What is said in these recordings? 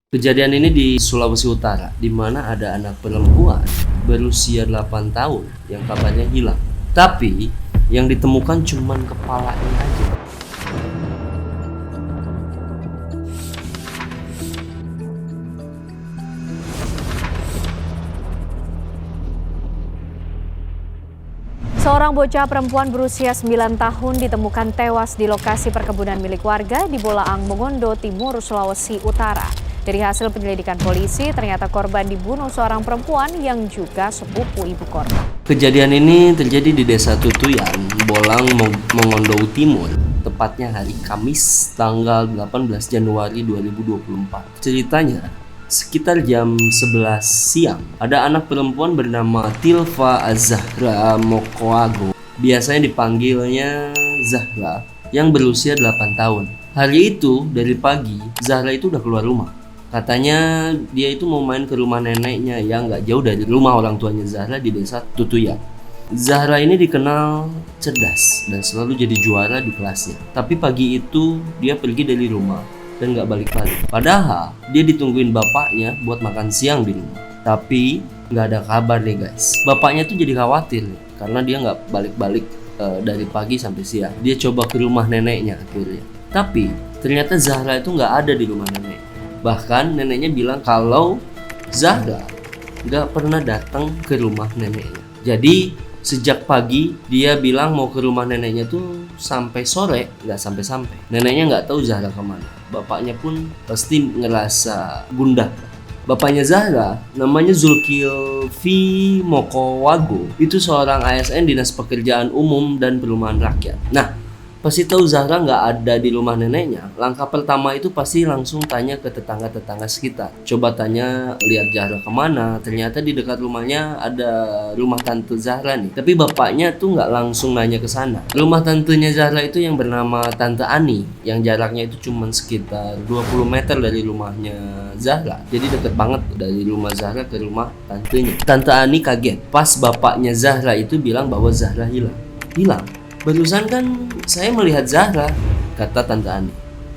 Kejadian ini di Sulawesi Utara, di mana ada anak perempuan berusia 8 tahun yang kabarnya hilang. Tapi yang ditemukan cuman kepalanya aja. Seorang bocah perempuan berusia 9 tahun ditemukan tewas di lokasi perkebunan milik warga di Bolaang, Mongondo Timur, Sulawesi Utara. Dari hasil penyelidikan polisi, ternyata korban dibunuh seorang perempuan yang juga sepupu ibu korban. Kejadian ini terjadi di Desa Tutuyan, Bolaang, Mongondo Timur, tepatnya hari Kamis tanggal 18 Januari 2024. Ceritanya, sekitar jam 11 siang, ada anak perempuan bernama Tilva Azahra Mokoago, biasanya dipanggilnya Zahra, yang berusia 8 tahun. Hari itu, dari pagi, Zahra itu udah keluar rumah. Katanya dia itu mau main ke rumah neneknya yang gak jauh dari rumah orang tuanya Zahra di Desa Tutuyan. Zahra ini dikenal cerdas dan selalu jadi juara di kelasnya. Tapi pagi itu dia pergi dari rumah dan gak balik-balik. Padahal dia ditungguin bapaknya buat makan siang di rumah. Tapi gak ada kabar nih guys. Bapaknya tuh jadi khawatir nih, karena dia gak balik-balik dari pagi sampai siang. Dia coba ke rumah neneknya akhirnya. Tapi ternyata Zahra itu gak ada di rumah nenek. Bahkan neneknya bilang kalau Zahra gak pernah datang ke rumah neneknya. Jadi sejak pagi dia bilang mau ke rumah neneknya tuh sampai sore gak sampai-sampai. Neneknya gak tahu Zahra kemana. Bapaknya pun pasti ngerasa gundah. Bapaknya Zahra namanya Zulkifli Mokowago. Itu seorang ASN Dinas Pekerjaan Umum dan Perumahan Rakyat. Nah, pasti tahu Zahra nggak ada di rumah neneknya. Langkah pertama itu pasti langsung tanya ke tetangga-tetangga sekitar. Coba tanya lihat Zahra kemana. Ternyata di dekat rumahnya ada rumah tante Zahra nih. Tapi bapaknya tuh nggak langsung nanya ke sana. Rumah tantenya Zahra itu yang bernama Tante Ani, yang jaraknya itu cuma sekitar 20 meter dari rumahnya Zahra. Jadi deket banget dari rumah Zahra ke rumah tantenya. Tante Ani kaget pas bapaknya Zahra itu bilang bahwa Zahra hilang. Barusan kan saya melihat Zahra, kata Tante Ani.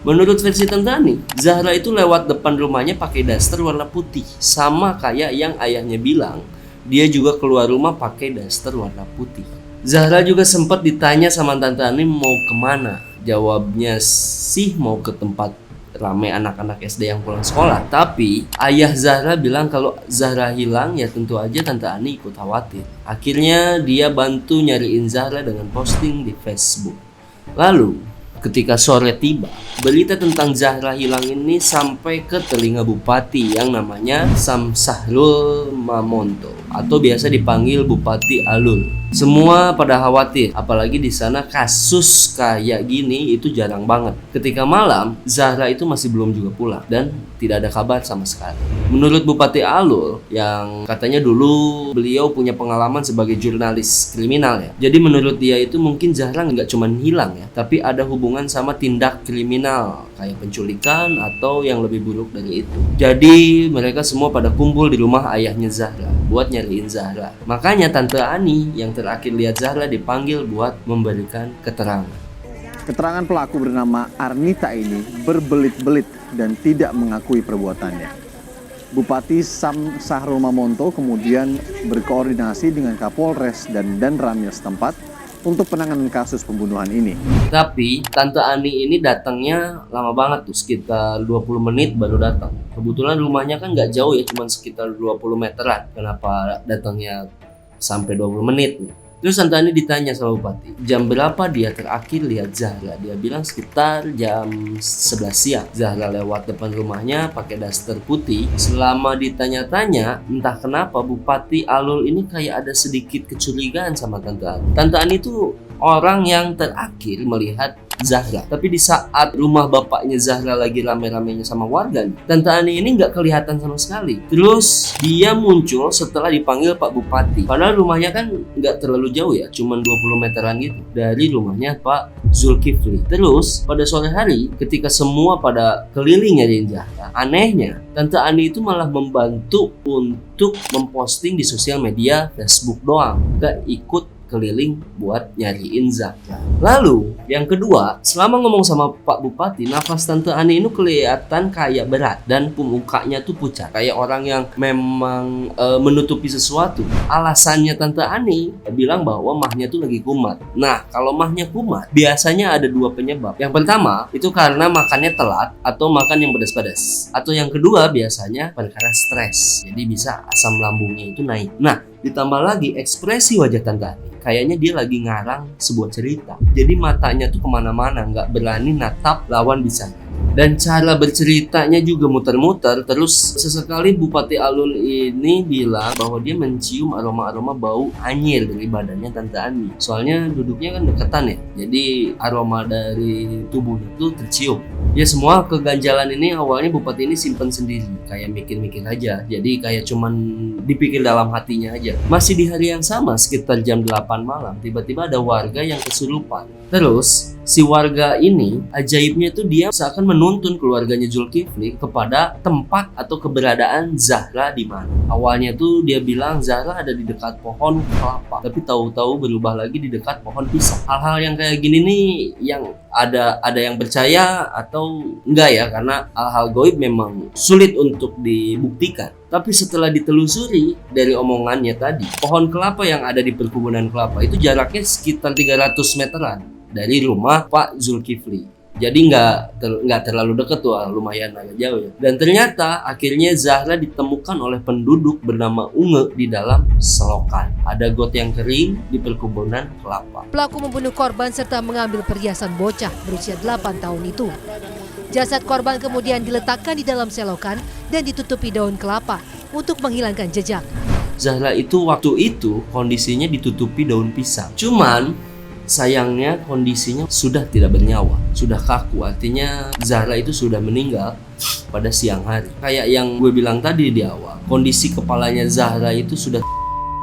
Menurut versi Tante Ani, Zahra itu lewat depan rumahnya pakai daster warna putih. Sama kayak yang ayahnya bilang, dia juga keluar rumah pakai daster warna putih. Zahra juga sempat ditanya sama Tante Ani mau kemana. Jawabnya sih mau ke tempat rame anak-anak SD yang pulang sekolah. Tapi ayah Zahra bilang kalau Zahra hilang ya tentu aja Tante Ani ikut khawatir. Akhirnya dia bantu nyariin Zahra dengan posting di Facebook. Lalu ketika sore tiba, berita tentang Zahra hilang ini sampai ke telinga bupati yang namanya Samsahrul Mamonto atau biasa dipanggil Bupati Alul. Semua pada khawatir, apalagi di sana kasus kayak gini itu jarang banget. Ketika malam, Zahra itu masih belum juga pulang dan tidak ada kabar sama sekali. Menurut Bupati Alul, yang katanya dulu beliau punya pengalaman sebagai jurnalis kriminal ya. Jadi menurut dia itu mungkin Zahra nggak cuma hilang ya, tapi ada hubungan sama tindak kriminal kayak penculikan atau yang lebih buruk dari itu. Jadi mereka semua pada kumpul di rumah ayahnya Zahra buat nyariin Zahra. Makanya Tante Ani yang terakhir lihat Zahra dipanggil buat memberikan keterangan. Keterangan pelaku bernama Arnita ini berbelit-belit dan tidak mengakui perbuatannya. Bupati Samsahrul Mamonto kemudian berkoordinasi dengan Kapolres dan Danramil setempat untuk penanganan kasus pembunuhan ini. Tapi Tante Ani ini datangnya lama banget tuh, sekitar 20 menit baru datang. Kebetulan rumahnya kan nggak jauh ya, cuma sekitar 20 meteran. Kenapa datangnya sampai 20 menit nih? Terus Tante Ani ditanya sama Bupati, jam berapa dia terakhir lihat Zahra? Dia bilang sekitar jam 11 siang. Zahra lewat depan rumahnya pakai daster putih. Selama ditanya-tanya, entah kenapa Bupati Alul ini kayak ada sedikit kecurigaan sama Tante Ani. Tante Ani itu orang yang terakhir melihat Zahra. Tapi di saat rumah bapaknya Zahra lagi rame-ramenya sama warga, Tante Ani ini nggak kelihatan sama sekali. Terus dia muncul setelah dipanggil Pak Bupati. Padahal rumahnya kan nggak terlalu jauh ya, cuma 20 meteran gitu dari rumahnya Pak Zulkifli. Terus pada sore hari ketika semua pada keliling nyariin Zahra, anehnya Tante Ani itu malah membantu untuk memposting di sosial media Facebook doang, nggak ikut keliling buat nyariin Zahra. Lalu yang kedua, selama ngomong sama Pak Bupati, nafas Tante Ani ini kelihatan kayak berat dan mukanya tuh pucat, kayak orang yang memang menutupi sesuatu. Alasannya Tante Ani bilang bahwa mahnya tuh lagi kumat. Nah, kalau mahnya kumat biasanya ada dua penyebab. Yang pertama itu karena makannya telat atau makan yang pedas-pedas, atau yang kedua biasanya perkara stres, jadi bisa asam lambungnya itu naik. Nah, ditambah lagi ekspresi wajah Tante Ani, kayaknya dia lagi ngarang sebuah cerita. Jadi matanya tuh kemana-mana, nggak berani natap lawan bicaranya. Dan cara berceritanya juga muter-muter. Terus sesekali Bupati Alul ini bilang bahwa dia mencium aroma-aroma bau anyir dari badannya Tante Ani. Soalnya duduknya kan deketan ya, jadi aroma dari tubuhnya tuh tercium. Ya semua keganjalan ini awalnya Bupati ini simpen sendiri, kayak mikir-mikir aja. Jadi kayak cuman dipikir dalam hatinya aja. Masih di hari yang sama sekitar jam 8 malam, tiba-tiba ada warga yang kesurupan. Terus si warga ini ajaibnya tuh dia seakan menuntun keluarganya Zulkifli kepada tempat atau keberadaan Zahra di mana. Awalnya tuh dia bilang Zahra ada di dekat pohon kelapa, tapi tahu-tahu berubah lagi di dekat pohon pisang. Hal-hal yang kayak gini nih yang ada yang percaya atau enggak ya, karena hal-hal goib memang sulit untuk dibuktikan. Tapi setelah ditelusuri dari omongannya tadi, pohon kelapa yang ada di perkebunan kelapa itu jaraknya sekitar 300 meteran dari rumah Pak Zulkifli. Jadi nggak terlalu dekat tuh, lumayan agak jauh ya. Dan ternyata akhirnya Zahra ditemukan oleh penduduk bernama Unge di dalam selokan. Ada got yang kering di perkebunan kelapa. Pelaku membunuh korban serta mengambil perhiasan bocah berusia 8 tahun itu. Jasad korban kemudian diletakkan di dalam selokan dan ditutupi daun kelapa untuk menghilangkan jejak. Zahra itu waktu itu kondisinya ditutupi daun pisang. Cuman sayangnya kondisinya sudah tidak bernyawa, sudah kaku. Artinya Zahra itu sudah meninggal pada siang hari. Kayak yang gue bilang tadi di awal, kondisi kepalanya Zahra itu sudah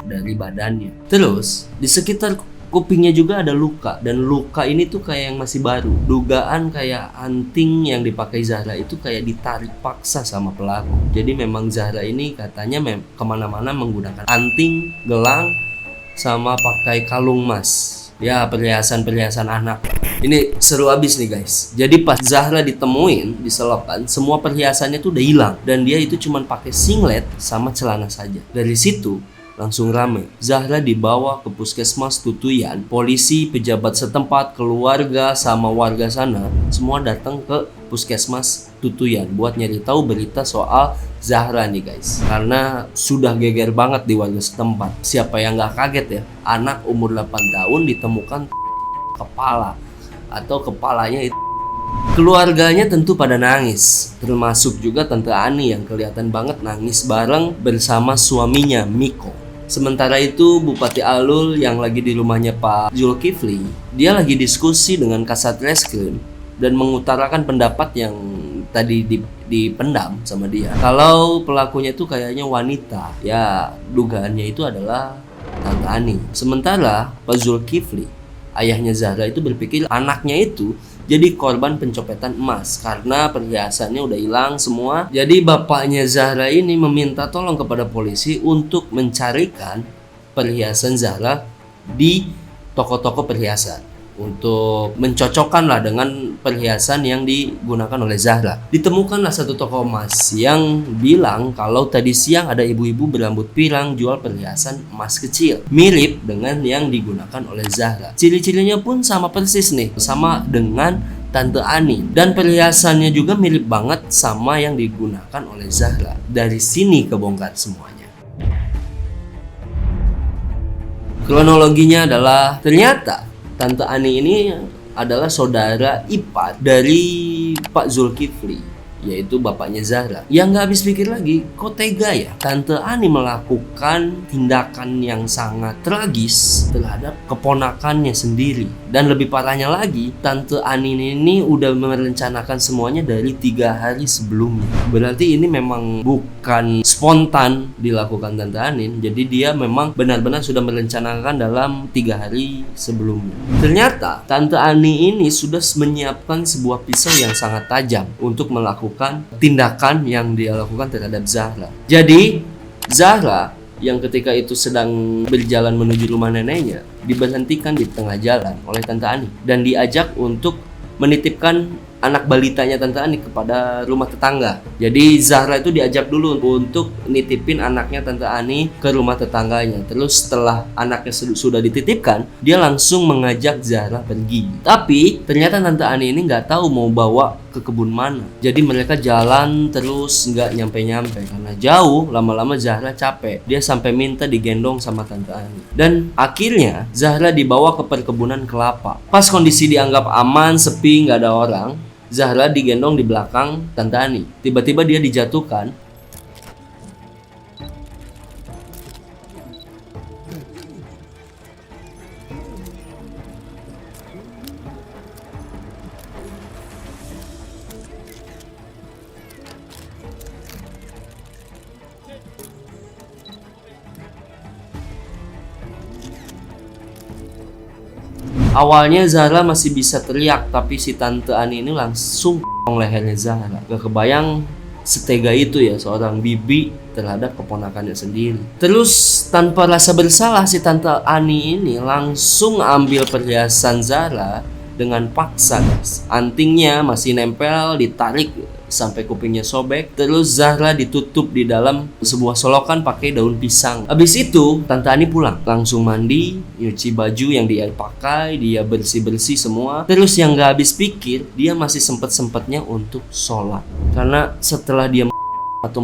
dari badannya. Terus di sekitar kupingnya juga ada luka, dan luka ini tuh kayak yang masih baru. Dugaan kayak anting yang dipakai Zahra itu kayak ditarik paksa sama pelaku. Jadi memang Zahra ini katanya kemana-mana menggunakan anting, gelang, sama pakai kalung emas. Ya, perhiasan anak. Ini seru abis nih guys. Jadi pas Zahra ditemuin di selokan, semua perhiasannya tuh udah hilang, dan dia itu cuma pakai singlet sama celana saja. Dari situ langsung rame. Zahra dibawa ke puskesmas Tutuyan. Polisi, pejabat setempat, keluarga, sama warga sana semua datang ke puskesmas Tutuyan buat nyari tahu berita soal Zahra nih guys. Karena sudah geger banget di warga setempat. Siapa yang gak kaget ya, anak umur 8 tahun ditemukan kepala atau kepalanya itu. Keluarganya tentu pada nangis, termasuk juga Tante Ani yang kelihatan banget nangis bareng bersama suaminya Miko. Sementara itu Bupati Alul yang lagi di rumahnya Pak Zulkifli, dia lagi diskusi dengan Kasat Reskrim dan mengutarakan pendapat yang tadi dipendam sama dia. Kalau pelakunya itu kayaknya wanita, ya dugaannya itu adalah Tante Ani. Sementara Pak Zulkifli, ayahnya Zahra itu berpikir anaknya itu jadi korban pencopetan emas karena perhiasannya udah hilang semua. Jadi bapaknya Zahra ini meminta tolong kepada polisi untuk mencarikan perhiasan Zahra di toko-toko perhiasan untuk mencocokkan lah dengan perhiasan yang digunakan oleh Zahra. Ditemukanlah satu toko emas yang bilang kalau tadi siang ada ibu-ibu berambut pirang jual perhiasan emas kecil mirip dengan yang digunakan oleh Zahra. Ciri-cirinya pun sama persis nih, sama dengan Tante Ani, dan perhiasannya juga mirip banget sama yang digunakan oleh Zahra. Dari sini kebongkar semuanya. Kronologinya adalah ternyata Tante Ani ini adalah saudara ipar dari Pak Zulkifli, yaitu bapaknya Zahra. Yang gak habis pikir lagi, kok tega ya Tante Ani melakukan tindakan yang sangat tragis terhadap keponakannya sendiri. Dan lebih parahnya lagi, Tante Ani ini udah merencanakan semuanya dari 3 hari sebelumnya. Berarti ini memang bukan spontan dilakukan Tante Ani. Jadi dia memang benar-benar sudah merencanakan dalam 3 hari sebelumnya. Ternyata Tante Ani ini sudah menyiapkan sebuah pisau yang sangat tajam untuk melakukan tindakan yang dia lakukan terhadap Zahra. Jadi Zahra yang ketika itu sedang berjalan menuju rumah neneknya diberhentikan di tengah jalan oleh Tante Ani dan diajak untuk menitipkan anak balitanya Tante Ani kepada rumah tetangga. Jadi Zahra itu diajak dulu untuk nitipin anaknya Tante Ani ke rumah tetangganya. Terus setelah anaknya sudah dititipkan, dia langsung mengajak Zahra pergi. Tapi ternyata Tante Ani ini nggak tahu mau bawa ke kebun mana. Jadi mereka jalan terus nggak nyampe-nyampe karena jauh. Lama-lama Zahra capek. Dia sampai minta digendong sama Tante Ani. Dan akhirnya Zahra dibawa ke perkebunan kelapa. Pas kondisi dianggap aman, sepi, nggak ada orang, Zahra digendong di belakang Tante Ani. Tiba-tiba dia dijatuhkan. Awalnya Zahra masih bisa teriak, tapi si Tante Ani ini langsung lehernya Zahra. Gak kebayang setega itu ya seorang bibi terhadap keponakannya sendiri. Terus tanpa rasa bersalah si Tante Ani ini langsung ambil perhiasan Zahra dengan paksa, guys. Antingnya masih nempel, ditarik sampai kupingnya sobek. Terus Zahra ditutup di dalam sebuah solokan pakai daun pisang. Habis itu Tante Ani pulang, langsung mandi, nyuci baju yang dia pakai, dia bersih-bersih semua. Terus yang gak habis pikir, dia masih sempet-sempetnya untuk sholat. Karena setelah dia atau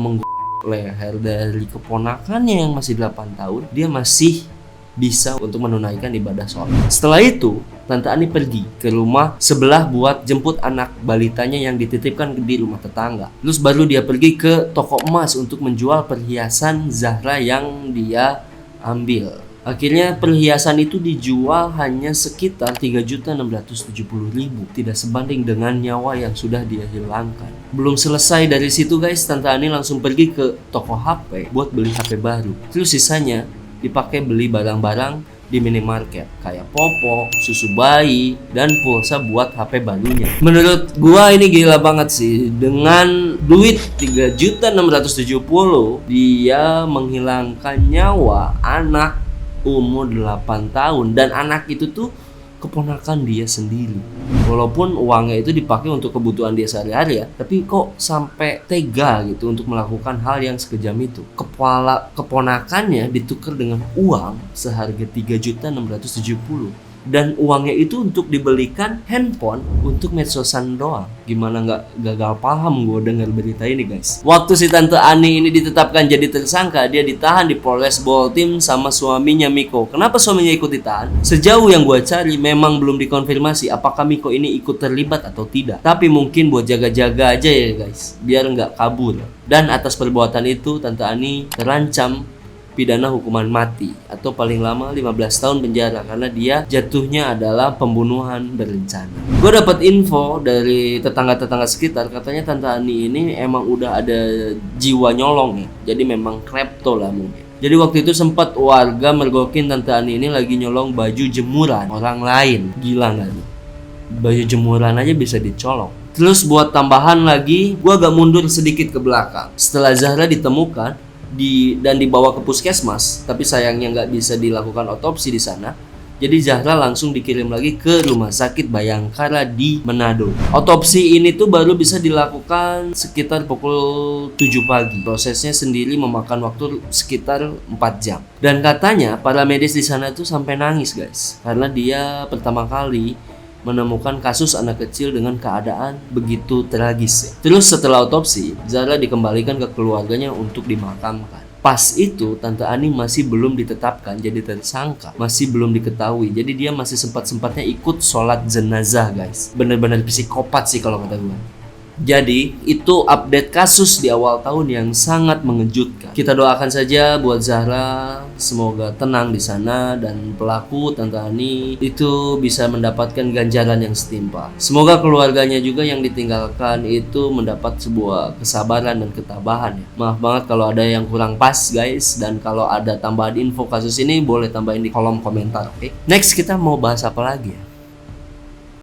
leher dari keponakannya yang masih 8 tahun, dia masih bisa untuk menunaikan ibadah sholat. Setelah itu Tante Ani pergi ke rumah sebelah buat jemput anak balitanya yang dititipkan di rumah tetangga. Terus baru dia pergi ke toko emas untuk menjual perhiasan Zahra yang dia ambil. Akhirnya perhiasan itu dijual hanya sekitar 3.670.000. Tidak sebanding dengan nyawa yang sudah dia hilangkan. Belum selesai dari situ guys, Tante Ani langsung pergi ke toko HP buat beli HP baru. Terus sisanya dipakai beli barang-barang di minimarket kayak popok, susu bayi, dan pulsa buat HP barunya. Menurut gua ini gila banget sih. Dengan duit 3.670.000 dia menghilangkan nyawa anak umur 8 tahun dan anak itu tuh keponakan dia sendiri. Walaupun uangnya itu dipakai untuk kebutuhan dia sehari-hari ya, tapi kok sampai tega gitu untuk melakukan hal yang sekejam itu. Kepala keponakannya ditukar dengan uang seharga 3.670.000 dan uangnya itu untuk dibelikan handphone untuk medsosan doang. Gimana nggak gagal paham gue dengar berita ini guys. Waktu si Tante Ani ini ditetapkan jadi tersangka, dia ditahan di Polres Boltim sama suaminya Miko. Kenapa suaminya ikut ditahan? Sejauh yang gue cari memang belum dikonfirmasi apakah Miko ini ikut terlibat atau tidak. Tapi mungkin buat jaga-jaga aja ya guys, biar nggak kabur. Dan atas perbuatan itu Tante Ani terancam pidana hukuman mati atau paling lama 15 tahun penjara karena dia jatuhnya adalah pembunuhan berencana. Gue dapat info dari tetangga-tetangga sekitar, katanya Tante Ani ini emang udah ada jiwa nyolong ya. Jadi memang klepto lah mungkin. Jadi waktu itu sempat warga mergokin Tante Ani ini lagi nyolong baju jemuran orang lain. Gila nggak nih? Baju jemuran aja bisa dicolong. Terus buat tambahan lagi, gue agak mundur sedikit ke belakang. Setelah Zahra ditemukan dan dibawa ke puskesmas, tapi sayangnya nggak bisa dilakukan otopsi di sana. Jadi Zahra langsung dikirim lagi ke Rumah Sakit Bayangkara di Manado. Otopsi ini tuh baru bisa dilakukan sekitar pukul 7 pagi. Prosesnya sendiri memakan waktu sekitar 4 jam. Dan katanya para medis di sana tuh sampai nangis guys, karena dia pertama kali menemukan kasus anak kecil dengan keadaan begitu tragis. Terus setelah otopsi, Zahra dikembalikan ke keluarganya untuk dimakamkan. Pas itu Tante Ani masih belum ditetapkan jadi tersangka, masih belum diketahui. Jadi dia masih sempat-sempatnya ikut sholat jenazah guys. Bener-bener psikopat sih kalau kata gue. Jadi itu update kasus di awal tahun yang sangat mengejutkan. Kita doakan saja buat Zahra, semoga tenang di sana dan pelaku Tante Ani itu bisa mendapatkan ganjaran yang setimpal. Semoga keluarganya juga yang ditinggalkan itu mendapat sebuah kesabaran dan ketabahan ya. Maaf banget kalau ada yang kurang pas guys, dan kalau ada tambahan info kasus ini boleh tambahin di kolom komentar, oke? Next kita mau bahas apa lagi ya?